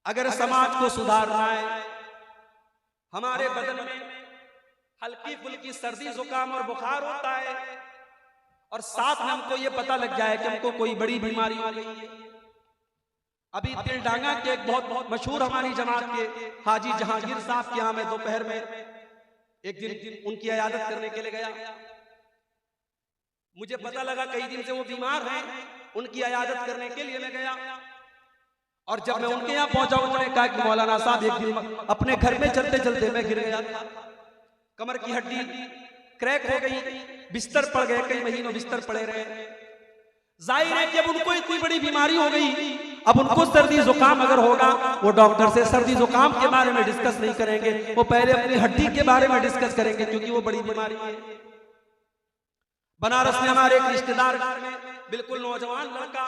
अगर समाज को सुधारना है, हमारे बदन में हल्की फुल्की सर्दी जुकाम और बुखार होता है और साथ में हमको ये पता लग जाए कि हमको कोई बड़ी बीमारी हो गई है। अभी तिलडांगा के एक बहुत मशहूर हमारी जमात के हाजी जहांगीर साहब के यहाँ मैं दोपहर में एक दिन उनकी इयादत करने के लिए गया। मुझे पता लगा कई दिन से वो बीमार हैं, उनकी इयादत करने के लिए मैं गया और जब मैं उनके यहाँ पहुंचा उन्होंने कहा कि मौलाना साहब एक दिन अपने घर में चलते चलते मैं गिर गया था, कमर की हड्डी क्रैक हो गई, बिस्तर पड़ गए, कई महीनों बिस्तर पड़े रहे। जाहिर है कि अब उनको इतनी बड़ी बीमारी हो गई, अब उनको सर्दी जुकाम अगर होगा वो डॉक्टर से सर्दी जुकाम के बारे में डिस्कस नहीं करेंगे, वो पहले अपनी हड्डी के बारे में डिस्कस करेंगे क्योंकि वो बड़ी बीमारी है। बनारस में हमारे एक रिश्तेदार में बिल्कुल नौजवान लड़का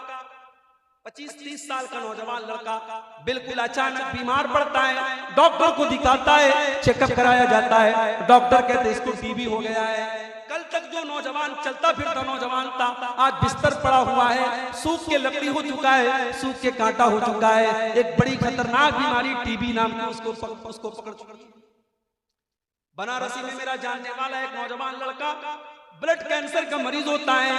25-30 साल का नौजवान लड़का बिल्कुल अचानक बीमार पड़ता है, डॉक्टर को दिखाता है, चेकअप कराया जाता है, डॉक्टर कहते हैं इसको टीबी हो गया है। कल तक जो नौजवान चलता फिरता नौजवान था आज बिस्तर पड़ा हुआ है, सूख के लकड़ी हो चुका है, सूख के कांटा हो चुका है, एक बड़ी खतरनाक बीमारी टीबी नाम की उसको पकड़ चुकी है। बनारसी में मेरा जानने वाला एक नौजवान लड़का ब्लड कैंसर का मरीज होता है,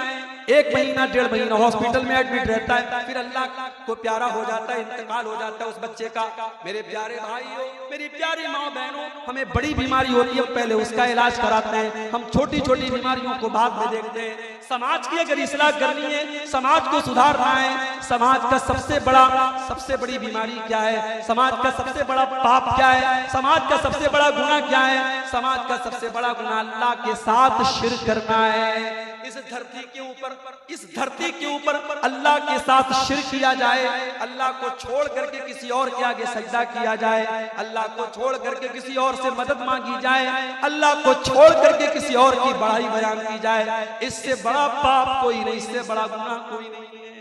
1 महीना 1.5 महीना हॉस्पिटल में एडमिट रहता है, फिर अल्लाह को प्यारा हो जाता है, इंतकाल हो जाता है उस बच्चे का। मेरे प्यारे भाइयों, मेरी प्यारी माँ बहनों, हमें बड़ी बीमारी होती है पहले उसका इलाज कराते हैं, हम छोटी छोटी बीमारियों को बाद में देखते हैं। समाज की अगर इस्लाह करनी है, समाज को सुधारना है, समाज का सबसे बड़ी बीमारी क्या है, समाज का सबसे बड़ा पाप क्या है, समाज का सबसे बड़ा गुनाह क्या है, समाज का सबसे बड़ा गुनाह अल्लाह के साथ शिर्क करना है। इस धरती के ऊपर अल्लाह के साथ शिर्क किया जाए, अल्लाह को छोड़ करके किसी और के आगे सजदा किया जाए, अल्लाह को छोड़ करके किसी और से मदद मांगी जाए, अल्लाह को छोड़ करके किसी और की बड़ाई बयान की जाए, इससे बड़ा पाप कोई नहीं, इससे बड़ा गुनाह कोई नहीं है।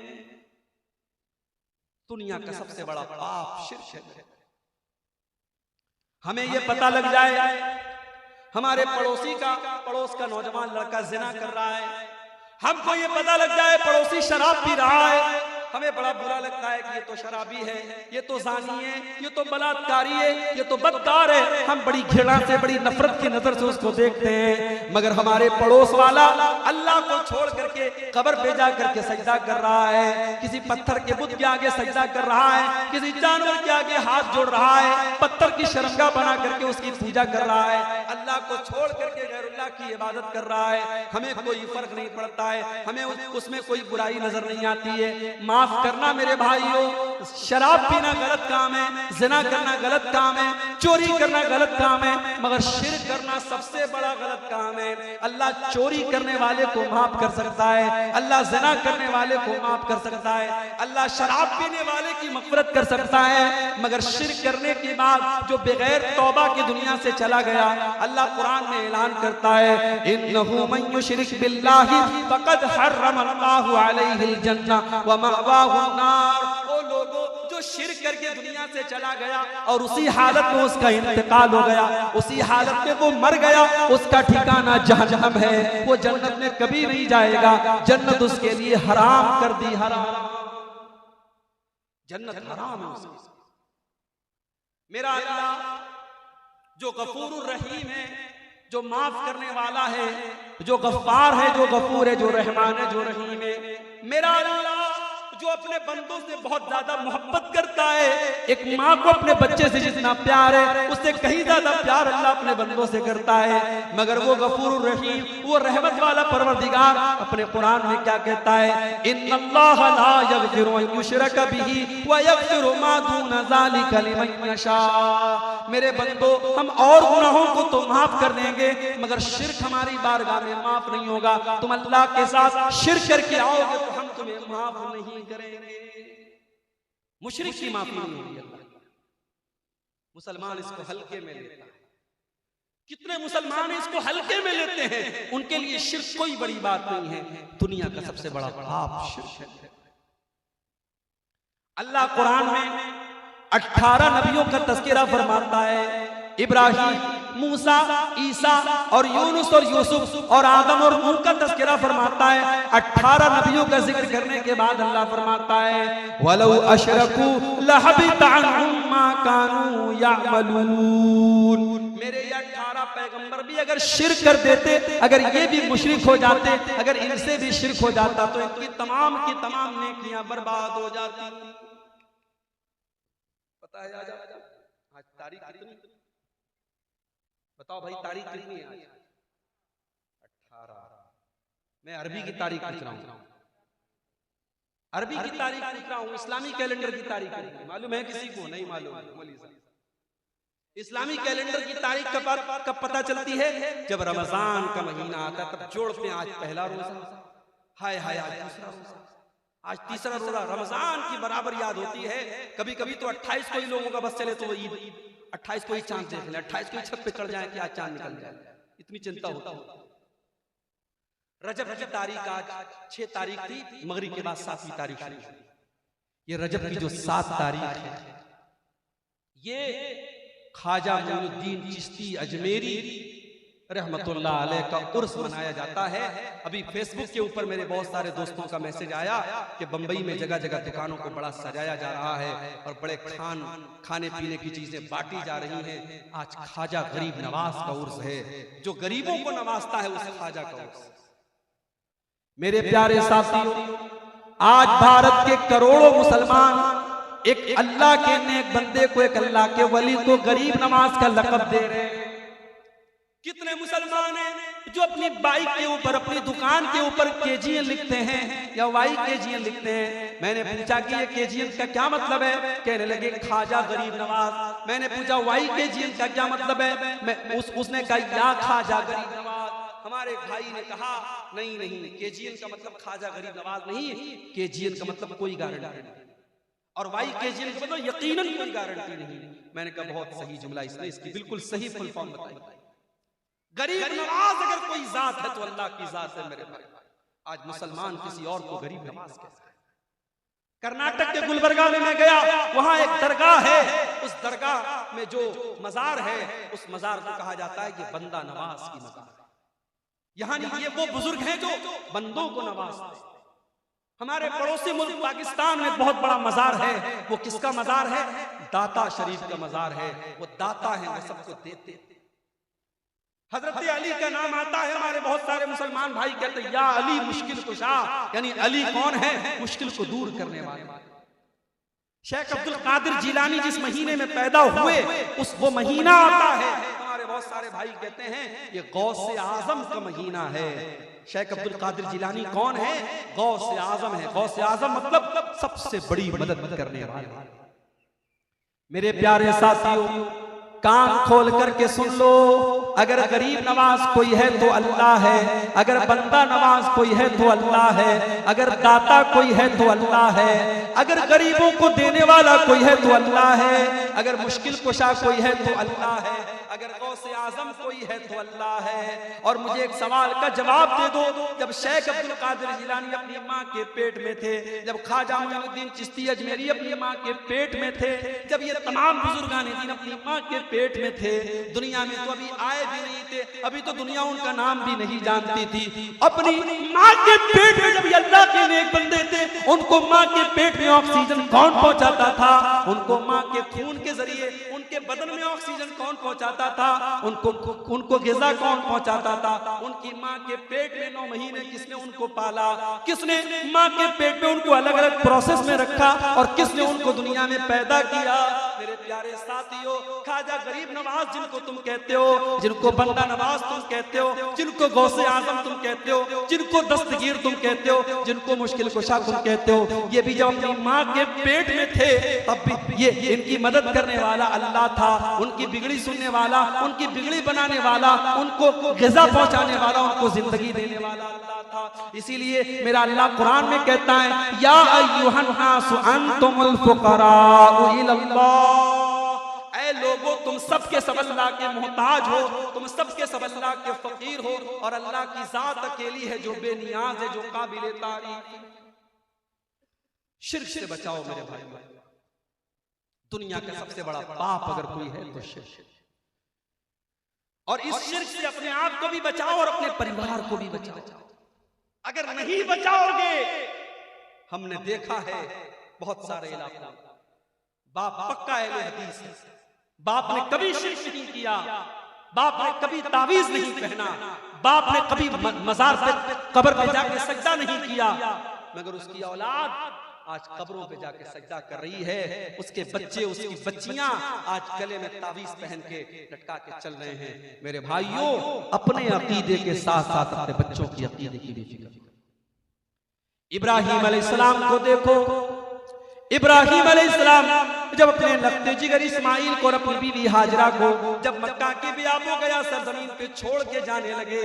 दुनिया का सबसे बड़ा पाप शिर्क है। हमें यह पता लग जाए हमारे पड़ोस का नौजवान लड़का जिना कर रहा है, हमको ये पता लग जाए पड़ोसी शराब पी रहा है, हमें बड़ा बुरा लगता है कि ये तो शराबी है, ये तो जानी है, ये तो बलात्कारी है, ये तो बदकार है, हम बड़ी घृणा से बड़ी नफरत की नजर से उसको देखते हैं। मगर हमारे पड़ोस वाला अल्लाह को छोड़ करके कब्र पे जा करके सजदा कर रहा है, किसी पत्थर के बुत के आगे सजदा कर रहा है, किसी जानवर के आगे हाथ जोड़ रहा है, पत्थर की शर्मगाह बना करके उसकी पूजा कर रहा है, अल्लाह को छोड़ करके गैरुल्लाह की इबादत कर रहा है। हमें कोई फर्क नहीं पड़ता है, हमें उसमें कोई बुराई नजर नहीं आती है। माफ करना मेरे भाइयों, शराब पीना गलत काम है, जिना करना गलत काम है, चोरी करना गलत काम है, मगर शिर्क करना सबसे बड़ा गलत काम है। अल्लाह चोरी करने वाले को माफ कर सकता है, अल्लाह जिना करने वाले को माफ कर सकता है, अल्लाह शराब पीने वाले की मग़फ़िरत कर सकता है, मगर शिर्क करने के बाद जो बगैर तौबा की दुनिया से चला गया, अल्लाह कुरान में ऐलान करता है इन्नहु मन युश्रिक बिल्लाहि फ़क़द हर्रमल्लाहु अलैहिल जन्नह व मअवाहु अन्नार। ओ लोगों, जो शिर्क करके दुनिया से चला गया और उसी हालत में उसका इंतकाल हो गया, उसी हालत में वो मर गया, उसका ठिकाना जहन्नम है, वो जन्नत में कभी नहीं जाएगा, जन्नत उसके लिए हराम कर दी, हराम, जन्नत हराम है उसके। मेरा अल्लाह जो गफूरुर रहीम है, जो माफ करने वाला है, जो गफ्फार है, जो गफूर है, जो रहमान है, जो रहीम है, मेरा अल्लाह जो अपने बंदों से बहुत ज्यादा मोहब्बत करता है, एक माँ को अपने बच्चे से जितना प्यार है उससे कहीं ज्यादा प्यार अल्लाह अपने बंदों से करता है। मगर वो गफूरुर रहीम, वो रहमत वाला परवरदिगार अपने कुरान में क्या कहता है, इन्नल्लाह ला यग़फिरु अन युश्रक बिही व यग़फिरु मा दून ज़ालिका लिमन यशा। मेरे बंदो, हम और गुनाहों को तो माफ कर देंगे मगर शिर्क हमारी बारगाह में माफ नहीं होगा। तुम अल्लाह के साथ शिर्क करके आओगे तो हम तुम्हें माफ नहीं करेंगे। मुशरिक की माफी नहीं होगी अल्लाह। मुसलमान इसको हल्के में लेता है, कितने मुसलमान इसको हल्के में लेते हैं, उनके लिए शिर्क कोई बड़ी बात नहीं है। दुनिया का सबसे बड़ा पाप शिर्क है। अल्लाह कुरान में 18 नबियों का तज़किरा फरमाता है। इब्राहीम मूसा, ईसा और यूनुस और यूसुफ और आदम और नूह का तज़किरा फरमाता है। 18 नबियों का जिक्र करने के बाद अल्लाह फरमाता है वलौ अशरकू लहबित अन्हुम मा कानू यअमलून। मेरे ये 18 पैगंबर भी अगर शिर्क कर देते, अगर ये भी मुशरिक हो जाते, अगर इनसे भी शिर्क हो जाता तो इनकी तमाम की तमाम नेकियां बर्बाद हो जाती। पता है आज तारीख कितनी? बताओ भाई तारीख कितनी है आज? 18। मैं अरबी की तारीख पूछ रहा हूं, अरबी की तारीख पूछ रहा हूं, इस्लामी कैलेंडर की तारीख मालूम है किसी को? नहीं मालूम। इस्लामी कैलेंडर की तारीख कब पता चलती है? जब रमजान का महीना आता है, तब जोड़ते हैं आज पहला रोजा, हाय हाय आज दूसरा रोजा, आज तीसरा रोजा। रमजान की बराबर याद होती है। कभी कभी तो 28 को ही लोगों का बस चले तो वो ईद, 28 को ही चांद देख ले, 28 को ही छत पे चढ़ जाए कि आज चांद निकल जाए, इतनी चिंता होती है। रजब की तारीख आज 6 तारीख थी, मगरिब के बाद 7वीं तारीख शुरू हुई। ये रजब की जो 7 तारीख है, ये ख्वाजा मोइनुद्दीन चिश्ती अजमेरी रहमतुल्लाह अलैह का उर्स मनाया जाता है। अभी फेसबुक के ऊपर मेरे बहुत सारे दोस्तों का मैसेज आया कि बंबई में जगह जगह दुकानों को बड़ा सजाया जा रहा है और बड़े खाने पीने की चीजें बांटी जा रही हैं। आज ख्वाजा गरीब नवाज का उर्स है, जो गरीबों को नवाजता है उस ख्वाजा का उर्स। मेरे प्यारे साथियों, आज भारत के करोड़ों मुसलमान एक अल्लाह के नेक बंदे को, एक अल्लाह के वली को गरीब नवाज का लक़ब दे रहे हैं। कितने मुसलमान हैं जो अपनी बाइक के ऊपर, अपनी दुकान के ऊपर केजीएन लिखते हैं या वाई केजीएन लिखते हैं। मैंने पूछा कि ये केजीएन का क्या मतलब है? कहने लगे ख्वाजा गरीब नवाज। मैंने पूछा वाई केजीएन का क्या मतलब है? उसने कहा या ख्वाजा गरीब नवाज। हमारे भाई ने कहा नहीं, केजीएन का मतलब ख्वाजा गरीब नवाज नहीं, केजीएन का मतलब कोई गारंटी नहीं, और वाई केजीएन का मतलब यकीनन कोई गारंटी नहीं। मैंने कहा बहुत सही जुमला, इसने इसकी बिल्कुल सही फुल फॉर्म बताई। गरीब नवाज अगर कोई जात है तो अल्लाह की जात है मेरे भाई। आज मुसलमान किसी और को गरीब नवाज कहते हैं। कर्नाटक के गुलबर्गा में मैं गया, वहां एक दरगाह है, उस दरगाह में जो मजार है, उस मजार को कहा जाता है कि बंदा नवाज की मजार है। यहाँ ये वो बुजुर्ग हैं जो बंदों को नवाजते हैं। हमारे पड़ोसी मुल्क पाकिस्तान में बहुत बड़ा मजार है। वो किसका मजार है? दाता शरीफ का मजार है। वो दाता है, वो सबको देते। हजरत अली का नाम आता है, हमारे बहुत सारे मुसलमान भाई कहते हैं या अली मुश्किल कुशा, यानी अली कौन है? मुश्किल को दूर करने वाले। शेख अब्दुल कादिर जिलानी जिस महीने में पैदा हुए, उस वो महीना आता है, हमारे बहुत सारे भाई कहते हैं ये गौसे आजम का महीना है। शेख अब्दुल कादिर जिलानी कौन है? गौसे आजम है। गौसे आजम मतलब सबसे बड़ी मदद करने वाले। मेरे प्यारे साथियों, कान खोल करके सुन लो, अगर गरीब नवाज कोई है तो अल्लाह है, अगर बंदा नवाज कोई है तो अल्लाह है, अगर दाता कोई है तो अल्लाह है, अगर गरीबों को देने वाला कोई है तो अल्लाह है, अगर मुश्किल कुशा कोई है तो अल्लाह है, अगर गौसे आजम कोई है तो अल्लाह है। और मुझे एक सवाल का जवाब दे दो, जब शेख अब्दुल कादिर जिलानी अपनी माँ के पेट में थे, जब ख्वाजा मोइनुद्दीन चिश्ती अजमेरी अपनी माँ के पेट में थे, जब ये तमाम बुजुर्गान दीन अपनी माँ के पेट में थे, दुनिया में तो अभी आए भी नहीं थे, अभी तो दुनिया उनका नाम भी नहीं जानती थी। अपनी माँ के पेट में जब ये अल्लाह के नेक बंदे थे, उनको माँ के पेट में ऑक्सीजन कौन पहुंचाता था? उनको माँ के खून के जरिए उनके बदन में ऑक्सीजन कौन पहुंचाता था? उनको ग़िज़ा कौन पहुंचाता था? उनकी माँ के पेट में 9 महीने किसने उनको पाला? किसने माँ के पेट में उनको अलग अलग प्रोसेस में रखा और किसने उनको दुनिया में पैदा किया? मेरे प्यारे साथियों, ख्वाजा गरीब नवाज जिनको तुम कहते हो, जिनको बंदा नवाज तुम कहते हो, जिनको गौसे आजम तुम कहते हो, जिनको दस्तगीर तुम कहते हो, जिनको मुश्किल कुशा तुम कहते हो, ये भी जब अपनी माँ के पेट में थे तब भी ये इनकी मदद करने वाला अल्लाह था। उनकी बिगड़ी सुनने वाला, उनकी बिगड़ी बनाने वाला, उनको ग़िज़ा पहुंचाने वाला, उनको जिंदगी देने वाला अल्लाह था। इसीलिए मेरा अल्लाह कुरान में कहता है या अय्युहन नासु अंतुमुल फुक़राउ इलल्लाह, ऐ लोगों तुम सबके सब अल्लाह के मोहताज हो, तुम सबके सब अल्लाह के फकीर हो, और अल्लाह की जात अकेली है जो बेनियाज है, जो काबिल तारीफ। शिर्क से बचाओ मेरे भाई। दुनिया का सबसे बड़ा पाप अगर कोई है तो शिर्क। और इस शिर्क से अपने आप को भी बचाओ और अपने परिवार को भी बचाओ। अगर नहीं बचाओगे, हमने देखा है बहुत सारे इलाकों में बाप पक्का अहले हदीस है, बाप ने कभी शिर्क नहीं किया, बाप ने कभी तावीज नहीं पहना, बाप ने कभी मजार पे कब्र पे जाके सजदा नहीं किया, मगर उसकी औलाद आज कब्रों पे जाके सजदा कर रही है। उसके बच्चे, उसकी बच्चियां आज गले में तावीज पहन के लटका के चल रहे हैं। मेरे भाइयों, अपने अकीदे के साथ साथ अपने बच्चों की अकीदे की भी फिक्र। इब्राहिम अलैहिस्सलाम को देखो, इब्राहिम अलैहिस्सलाम जब अपने लगते जिगर इस्माइल को और अपनी बीवी हाजरा को जब मक्का के बियाबो गया सरजमीन पे छोड़ के जाने लगे,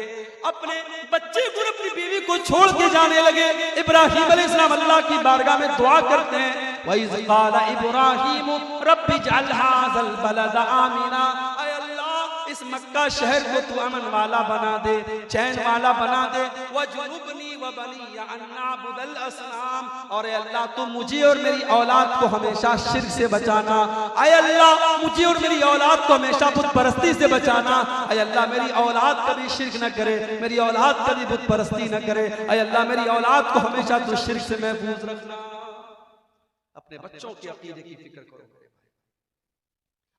अपने बच्चे को और अपनी बीवी को छोड़ के जाने लगे। इब्राहिम अलैहिस्सलाम अल्लाह की बारगाह में दुआ करते हैं, वइज़ क़ाला इब्राहीम रब्बि जअल हाज़ल बलद आमिना, ऐ अल्लाह इस मक्का शहर को तू अमन वाला बना दे, चैन वाला बना दे। वजुनुबनी व बनिया अन नअबुदल असनाम, और ऐ अल्लाह तू मुझे और मेरी औलाद को हमेशा शिर्क से बचाना। ऐ अल्लाह मुझे और मेरी औलाद को हमेशा बुत परस्ती से बचाना। ऐ अल्लाह मेरी औलाद कभी शिर्क न करे, मेरी औलाद कभी बुत परस्ती न करे। ऐ अल्लाह मेरी औलाद को हमेशा तू शिर्क से महफूज रखना। अपने बच्चों के अकीदे की फिक्र करो।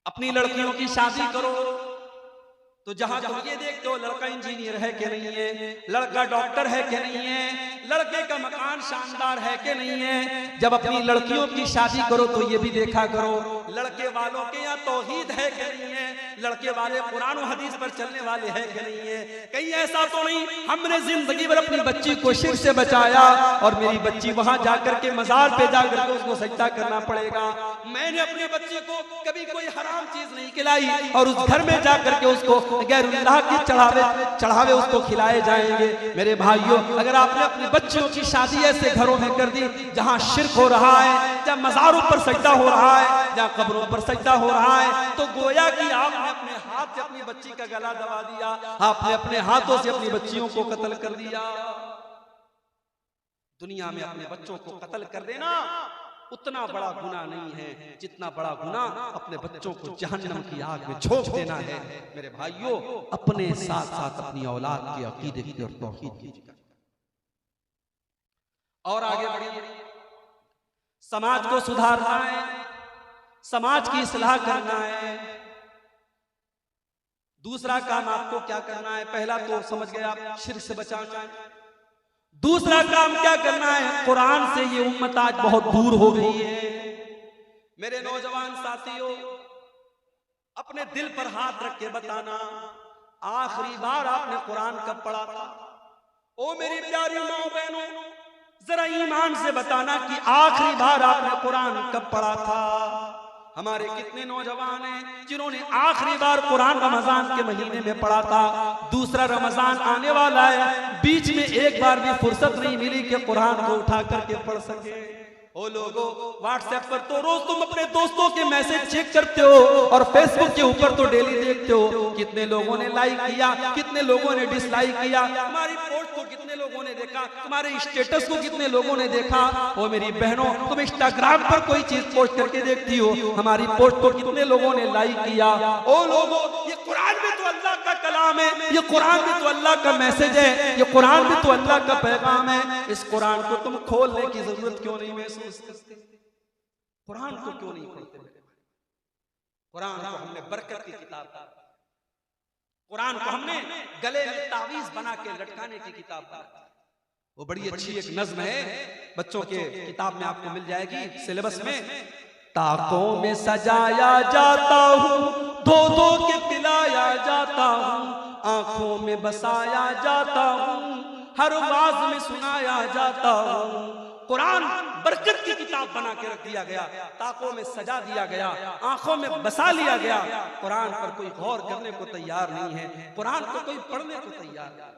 अपनी लड़कियों की शादी करो तो जहां तुम ये देखते हो लड़का इंजीनियर है कि नहीं है, लड़का डॉक्टर है कि नहीं है, लड़के का मकान शानदार है कि नहीं है, जब अपनी लड़कियों की शादी करो तो ये भी देखा करो लड़के वालों के यहाँ तौहीद है कि नहीं है, लड़के वाले कुरान और हदीस पर चलने वाले हैं कि नहीं है। कहीं ऐसा तो नहीं हमने जिंदगी भर अपनी बच्ची को शिर्क से बचाया और मेरी बच्ची वहां जाकर के मजार पे जाकर के उसको सजदा करना पड़ेगा। मैंने अपने बच्चे को कभी कोई हराम चीज नहीं खिलाई और उस घर में जाकर के उसको गैरुल्लाह की चढ़ावे उसको खिलाए जाएंगे। मेरे भाइयों, अगर आपने अपने बच्चों की शादी ऐसे घरों में कर दी जहां शिर्क हो रहा है, जहां मज़ारों पर सजदा हो रहा है, जहां कब्रों पर सजदा हो रहा है, तो गोया कि आपने अपने हाथ से अपनी बच्ची का गला दबा दिया, आपने अपने हाथों से अपनी बच्चियों को कत्ल कर दिया। दुनिया में अपने बच्चों को कत्ल कर देना उतना बड़ा गुनाह नहीं है जितना बड़ा गुनाह अपने बच्चों को जहन्नम की आग में झोंक देना है। मेरे भाइयों, अपने साथ साथ अपनी औलाद के अकीदे की और तौहीद की और आगे बढ़िए। समाज को सुधारना है, समाज की इस्लाह करना है। दूसरा काम आपको क्या करना है? पहला तो समझ गए आप, शिर्क से बचाना है। दूसरा काम क्या करना है? कुरान से ये उम्मत आज बहुत दूर हो गई है। मेरे नौजवान साथियों, अपने दिल पर हाथ रख के बताना, आखिरी बार आपने कुरान कब पढ़ा था? ओ मेरी प्यारी माओ बहनों, जरा ईमान से बताना कि आखिरी बार आपने कुरान कब पढ़ा था? हमारे कितने नौजवान हैं जिन्होंने आखिरी बार कुरान रमजान के महीने में पढ़ा था। दूसरा रमजान आने वाला है, बीच में एक बार भी फुर्सत नहीं मिली कि कुरान को उठा करके पढ़ सके। ओ लोगों, व्हाट्सएप पर तो रोज तुम अपने दोस्तों के मैसेज चेक करते हो और फेसबुक के ऊपर तो डेली देखते हो कितने लोगों ने लाइक किया, कितने लोगों ने डिसलाइक किया, हमारी पोस्ट को कितने लोगों ने देखा, तुम्हारे स्टेटस को कितने लोगों ने देखा। ओ मेरी बहनों, तुम इंस्टाग्राम पर कोई चीज पोस्ट करके देखती हो, हमारी पोस्ट को कितने लोगों ने लाइक किया। ओ लोगों, ये कुरान भी तो अल्लाह का कलाम है, ये कुरान भी तो अल्लाह का मैसेज है, ये कुरान भी तो अल्लाह का पैगाम है। इस कुरान को तुम खोलने की जरूरत क्यों नहीं महसूस करते? कुरान को क्यों नहीं पढ़ते? कुरान को हमने बरकत की किताब, कुरान को हमने गले में तावीज बना के लटकाने की किताब बना। वो बड़ी अच्छी एक नज्म है, बच्चों के किताब में आपको मिल जाएगी सिलेबस में। ताकों में सजाया जाता हूँ, धो धो के पिलाया जाता हूँ, आंखों में बसाया जाता हूँ, हर आवाज में सुनाया जाता हूँ। कुरान बरकत की किताब बना के रख दिया गया, ताकों में सजा दिया गया, आंखों में बसा लिया गया। कुरान पर कोई गौर करने को तैयार नहीं है, कुरान को कोई पढ़ने को तैयार नहीं।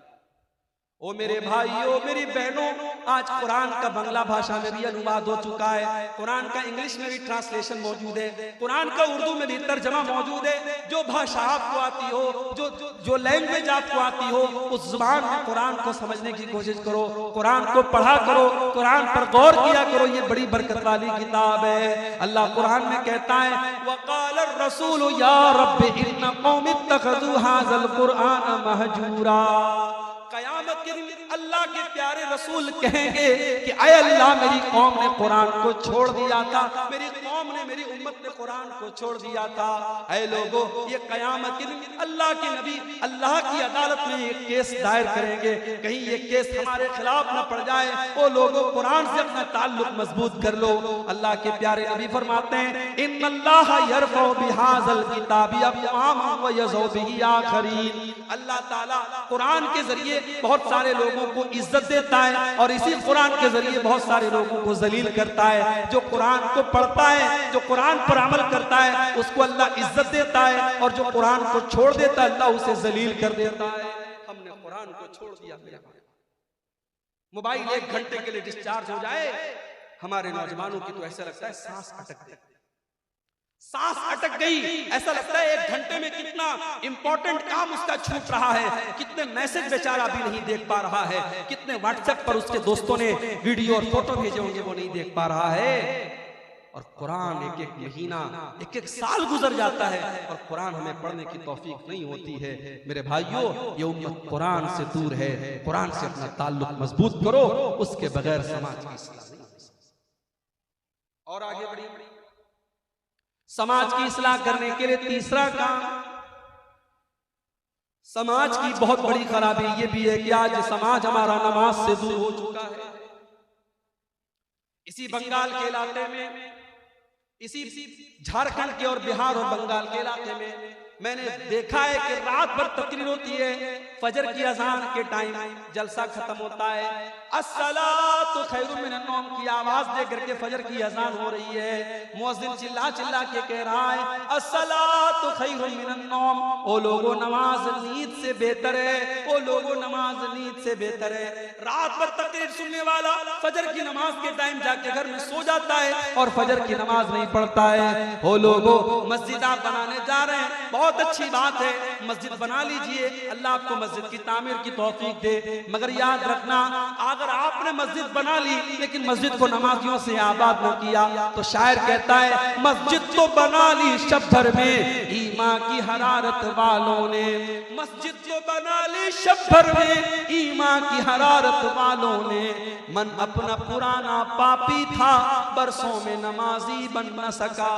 ओ मेरे भाइयों, मेरी बहनों, आज कुरान का बांग्ला भाषा में भी अनुवाद हो चुका है, कुरान का इंग्लिश में भी ट्रांसलेशन मौजूद है, कुरान का उर्दू में भी तर्जमा मौजूद है। जो भाषा आपको आती हो, जो लैंग्वेज आपको आती हो, उस जुबान में कुरान को समझने की कोशिश करो, कुरान को पढ़ा करो, कुरान पर गौर किया करो। ये बड़ी बरकत वाली किताब है। अल्लाह कुरान में कहता है, वक़ाल रसूल या रब्बि इन्न कौमी इत्तखज़ू हाज़ल कुरआन महजूरा। कयामत के दिन अल्लाह के प्यारे रसूल कहेंगे कि ऐ अल्लाह, मेरी कौम ने कुरान को छोड़ दिया था, मेरी कौम ने, मेरी उम्मत ने कुरान को छोड़ दिया था। ऐ लोगों, ये कयामत के दिन अल्लाह के नबी अल्लाह की अदालत में एक केस दायर करेंगे, कहीं ये केस हमारे खिलाफ न पड़ जाए। ओ लोगों, कुरान से अपना ताल्लुक मजबूत कर लो। अल्लाह के प्यारे नबी फरमाते हैं, इन्नल्लाह यरफ़उ बिहाज़ल किताबि अक़वामन व यज़उ बिही आख़रीन। अल्लाह ताला कुरान के जरिए बहुत सारे लोगों को इज्जत देता है और इसी कुरान के जरिए बहुत सारे लोगों को जलील करता है। जो कुरान को पढ़ता है, जो कुरान पर अमल करता है, उसको अल्लाह इज्जत देता है, और जो कुरान को छोड़ देता है, अल्लाह उसे जलील कर देता है। हमने कुरान को छोड़ दिया। मोबाइल 1 घंटे के लिए डिस्चार्ज हो जाए, हमारे नौजवानों की तो ऐसा लगता है सांस अटक गई, सांस अटक गई। ऐसा लगता है 1 घंटे में कितना इंपॉर्टेंट काम उसका छूट रहा है, कितने मैसेज बेचारा भी नहीं देख पा रहा है, कितने व्हाट्सएप पर उसके दोस्तों ने वीडियो और फोटो भेजे होंगे वो नहीं देख पा रहा है। और कुरान एक एक महीना, एक एक साल गुजर जाता है और कुरान हमें पढ़ने की तौफीक नहीं होती है। मेरे भाइयों, ये उम्मत कुरान से दूर है। कुरान से अपना ताल्लुक मजबूत करो, उसके बगैर समाज की इस्लाह नहीं हो सकती। और आगे बढ़ी, समाज की इस्लाह करने के लिए तीसरा काम, समाज की बहुत बड़ी खराबी ये भी है कि आज समाज हमारा नमाज से दूर हो चुका है। इसी बंगाल के इलाके में, इसी झारखंड के और बिहार और बंगाल के इलाके में मैंने देखा है कि रात भर तकरीर होती है, फजर की अजान के टाइम जलसा खत्म होता है, अस्सलातु खैरुम मिनन नौम की आवाज दे करके फजर की अजान हो रही है, मुअज्जिन चिल्ला चिल्ला के कह रहा है अस्सलातु खैरुम मिनन नौम। ओ लोगों, नमाज नींद से बेहतर है, ओ लोगों, नमाज नींद से बेहतर है। रात भर तकरीर सुनने वाला फजर की नमाज के टाइम जाके घर में सो जाता है और फजर की नमाज नहीं पढ़ता है। ओ लोगों, मस्जिद आप बनाने जा रहे हैं, बहुत अच्छी बात है, मस्जिद बना लीजिए, अल्लाह आपको मस्जिद की तामीर की तौफीक दे, मगर याद रखना, अगर आपने मस्जिद बना ली लेकिन मस्जिद को नमाजियों से आबाद न किया, तो शायर कहता है मस्जिद तो बना ली शब भर में ईमान की हरारत वालों ने, मस्जिद तो बना ली शब भर में ईमान की हरारत वालों ने, मन अपना पुराना पापी था बरसों में नमाजी बन न सका।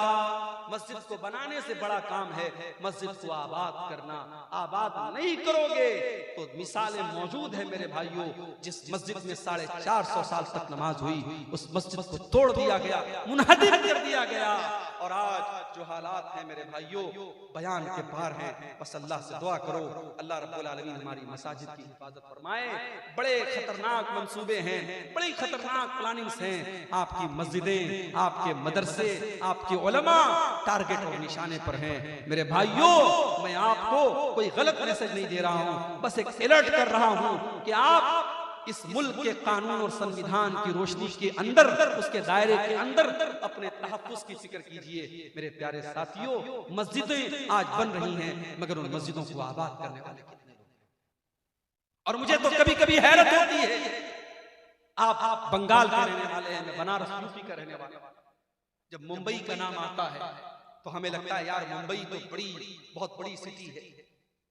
मस्जिद को बनाने से बड़ा काम है मस्जिद को आबाद करना। आबाद नहीं करोगे तो मिसालें मौजूद है मेरे भाइयों। जिस मस्जिद में 450 साल तक नमाज हुई, उस मस्जिद को तोड़ दिया गया, मुनहदिम कर दिया गया। और आज जो हालात हैं मेरे भाइयों, बयान के पार हैं। बस अल्लाह से दुआ करो, अल्लाह रब्बुल आलमीन हमारी मसाजिद की हिफाजत फरमाए। बड़े खतरनाक मंसूबे हैं, बड़ी खतरनाक प्लानिंग्स हैं। आपकी मस्जिदें, आपके मदरसे, आपके उलमा टारगेट और निशाने पर हैं। मेरे भाइयों, मैं आपको कोई गलत मैसेज नहीं दे रहा हूं, बस एक अलर्ट कर रहा हूं कि आप इस मुल्क के कानून और संविधान की रोशनी के अंदर, उसके दायरे के अंदर अपने तहफ्फुज़ की फिक्र कीजिए। मेरे प्यारे साथियों, मस्जिदें आज बन रही हैं, मगर उन मस्जिदों को आबाद करने वाले कितने लोग हैं? और मुझे तो कभी कभी हैरत होती है, आप बंगाल के रहने वाले हैं, मैं बनारस यूपी का रहने वाला, जब मुंबई का नाम आता है तो हमें लगता है यार मुंबई तो बहुत बड़ी सिटी है।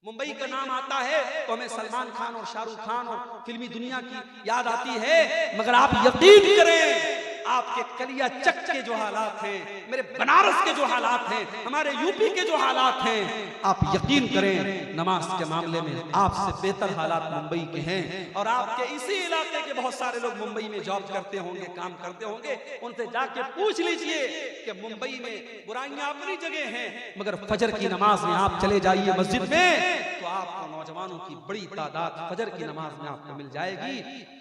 मुंबई का नाम आता है तो हमें सलमान खान और शाहरुख खान और फिल्मी दुनिया की याद आती है। मगर आप यकीन करें, आपके कलिया चक के जो हालात हैं, मेरे बनारस के जो हालात हैं, हमारे यूपी के जो हालात हैं, आप यकीन करें नमाज के मामले में आपसे बेहतर हालात मुंबई के हैं। और आपके इसी इलाके के बहुत सारे लोग मुंबई में जॉब करते होंगे, काम करते होंगे, उनसे जाके पूछ लीजिए कि मुंबई में बुराइयां अपनी जगह हैं, मगर फजर की नमाज में आप चले जाइए मस्जिद में तो आपको नौजवानों की बड़ी तादाद फजर की नमाज में आपको मिल जाएगी।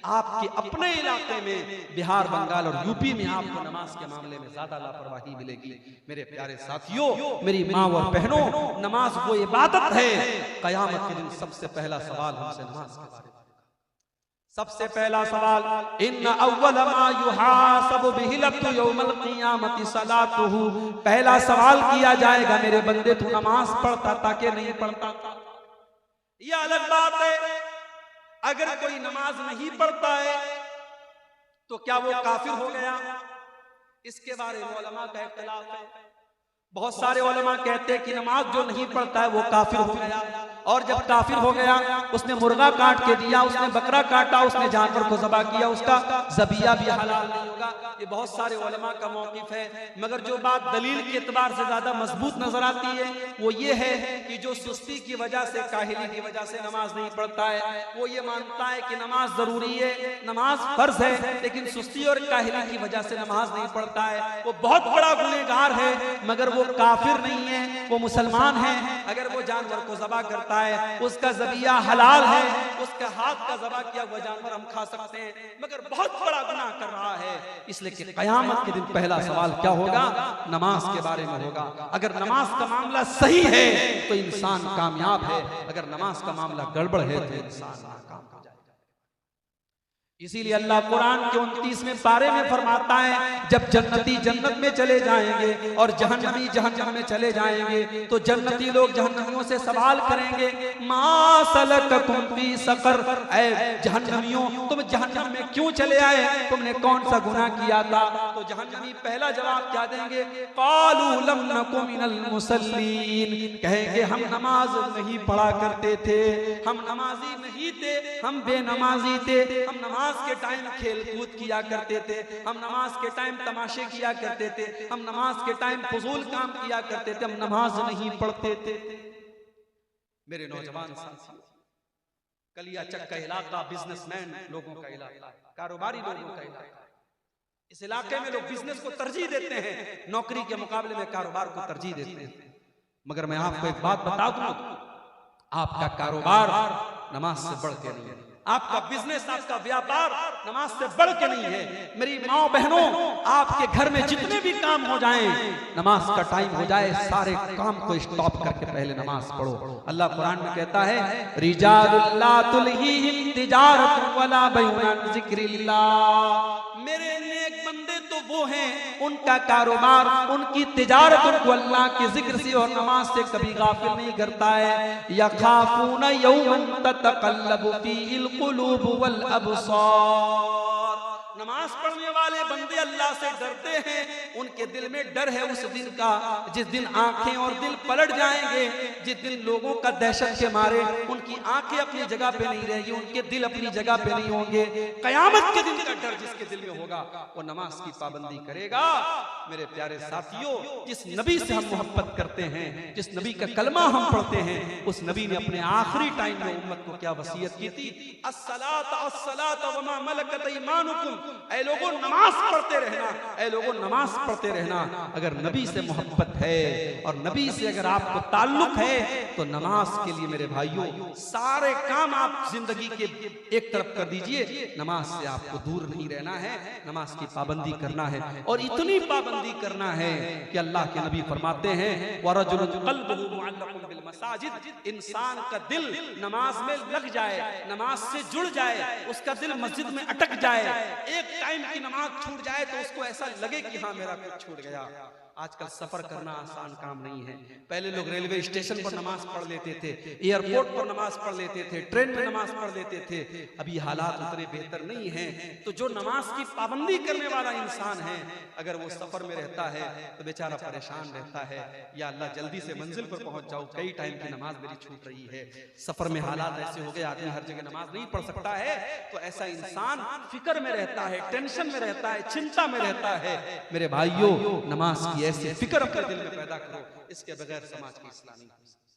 आपके अपने इलाके में बिहार, बंगाल और यूपी में आपको नमाज के मामले में ज्यादा लापरवाही मिलेगी। मेरे प्यारे साथियों, मेरी माँ और बहनों, नमाज वो इबादत है। कयामत के दिन सबसे पहला सवाल हमसे नमाज के बारे में। सबसे पहला सवाल, इन्ना अव्वल मा युहासबु बिहिल अब्दु यौमल क़ियामति सलातुहु। पहला सवाल किया जाएगा, मेरे बंदे तू नमाज पढ़ता था कि नहीं पढ़ता था? यह अलग बात है, अगर कोई नमाज नहीं पढ़ता है तो क्या वो काफिर हो गया? इसके बारे में उलमा का इख्तिलाफ है। बहुत सारे उलमा कहते हैं कि नमाज जो नहीं पढ़ता है वो काफिर हो गया, और जब काफिर हो गया उसने मुर्गा काट के दिया, उसने बकरा काटा, उसने जानवर को ज़बह किया, उसका ज़बिया भी हलाल नहीं होगा। ये बहुत सारे उलमा का मौक़िफ़ है, मगर जो बात दलील के एतबार से ज़्यादा मजबूत नजर आती है वो ये है कि जो सुस्ती की वजह से, काहिली की वजह से नमाज नहीं पढ़ता है, वो ये मानता है कि नमाज ज़रूरी है, नमाज फ़र्ज है, लेकिन सुस्ती और काहिली की वजह से नमाज नहीं पढ़ता है, वो बहुत बड़ा गुनहगार है, मगर वो काफिर नहीं है, वो मुसलमान है। अगर वो जानवर को ज़बह करता है, उसका ज़बिया हलाल है, उसका हाथ का ज़बह किया हुआ जानवर हम खा सकते हैं, मगर बहुत बड़ा गुनाह कर रहा है। इसलिए कि क़यामत के दिन पहला सवाल क्या होगा? नमाज के बारे में होगा। अगर नमाज का मामला सही है तो इंसान कामयाब है, अगर नमाज का मामला गड़बड़ है तो इंसान नाकाम हो जाएगा। इसीलिए अल्लाह कुरान के 29वें पारे में फरमाता है, जब जन्नती जन्नत में चले जाएंगे और जहन्नमी जहन्नम में चले जाएंगे तो जन्नती लोग जहन्नमियों से सवाल करेंगे, मा सलककुम फी सकर, ऐ जहन्नमियों तुम जहन्नम में क्यों चले आए, तुमने कौन सा गुनाह किया था? तो जहन्नमी पहला जवाब क्या देंगे? कालू लम नकु मिनल मुसल्लीन, कहेंगे हम नमाज नहीं पढ़ा करते थे, हम नमाजी नहीं थे, हम बेनमाजी थे, हम नमाज के टाइम खेल कूद किया करते थे, हम नमाज के टाइम तमाशे किया करते थे, हम नमाज के टाइम फजूल काम किया करते थे, हम नमाज नहीं पढ़ते थे। मेरे नौजवान साथियों, कलिया चक का इलाका बिजनेसमैन लोगों का इलाका, कारोबारी लोगों का इलाका, इस इलाके में लोग बिजनेस को तरजीह देते हैं, नौकरी के मुकाबले में कारोबार को तरजीह देते हैं। मगर मैं आपको एक बात बता दूं, आपका कारोबार नमाज से बढ़ के नहीं है, आपका बिजनेस, आपका व्यापार नमाज से बढ़ के नहीं है। मेरी माँ बहनों, आपके घर में जितने भी काम हो जाएं, नमाज का टाइम हो जाए, सारे काम को स्टॉप करके पहले नमाज पढ़ो। अल्लाह कुरान में कहता है, रिजालुल ला तुलहीहिम तिजारतुन वला बैउन अन ज़िक्रिल्लाह, मेरे नेक बंदे तो वो हैं, उनका कारोबार, उनकी तिजारत उनको अल्लाह के जिक्र से और नमाज से कभी गाफिल नहीं करता है। यखाफून यौमन ततक़ल्लबु फीहिल क़ुलूब वल अबसार, नमाज पढ़ने वाले बंदे अल्लाह से डरते हैं, उनके दिल में डर है उस दिन का जिस दिन आंखें और दिल पलट जाएंगे, जिस दिन लोगों का दहशत के मारे उनकी आंखें अपनी जगह पे नहीं रहेगी, उनके दिल अपनी जगह पे नहीं होंगे। कयामत के दिन का डर जिसके दिल में होगा वो नमाज की पाबंदी करेगा। मेरे प्यारे साथियों, जिस नबी से हम मोहब्बत करते हैं, जिस नबी का कलमा हम पढ़ते हैं, उस नबी ने अपने आखिरी टाइम में उम्मत को क्या वसीयत की थी? अस्सलात अस्सलात व मा मलकत ईमानुकुम, ऐ लोगों नमाज पढ़ते रहना, ऐ लोगों नमाज पढ़ते रहना। अगर नबी से मोहब्बत है और नबी से अगर आपको ताल्लुक है तो नमाज के लिए मेरे भाइयों सारे काम आप जिंदगी के एक तरफ कर दीजिए, नमाज से आपको दूर नहीं रहना है, नमाज की पाबंदी करना है। और इतनी पाबंदी करना है कि अल्लाह के नबी फरमाते हैं, वरजुलुन क़ल्बुहु मुअल्लक़ुन बिल मसाजिद, इंसान का दिल नमाज में लग जाए, नमाज से जुड़ जाए, उसका दिल मस्जिद में अटक जाए, एक टाइम की नमाज छूट जाए तो उसको ऐसा लगे कि हाँ मेरा कुछ छूट गया। आजकल सफर करना आसान काम नहीं है। पहले लोग रेलवे स्टेशन पर नमाज पढ़ लेते थे, एयरपोर्ट पर नमाज पढ़ लेते थे, ट्रेन में नमाज पढ़ लेते थे। अभी हालात उतने बेहतर नहीं हैं, तो जो नमाज की पाबंदी करने वाला इंसान है, अगर वो सफर में रहता है तो बेचारा परेशान रहता है, या अल्लाह जल्दी से मंजिल पर पहुंच जाऊं, कई टाइम की नमाज मेरी छूट रही है। सफर में हालात ऐसे हो गए, आदमी हर जगह नमाज नहीं पढ़ सकता है, तो ऐसा इंसान फिक्र में रहता है, टेंशन में रहता है, चिंता में रहता है। मेरे भाइयों, नमाज की ऐसी फिक्र अपने दिल में पैदा करो, इसके बगैर समाज की इस्लाह नहीं हो सकती।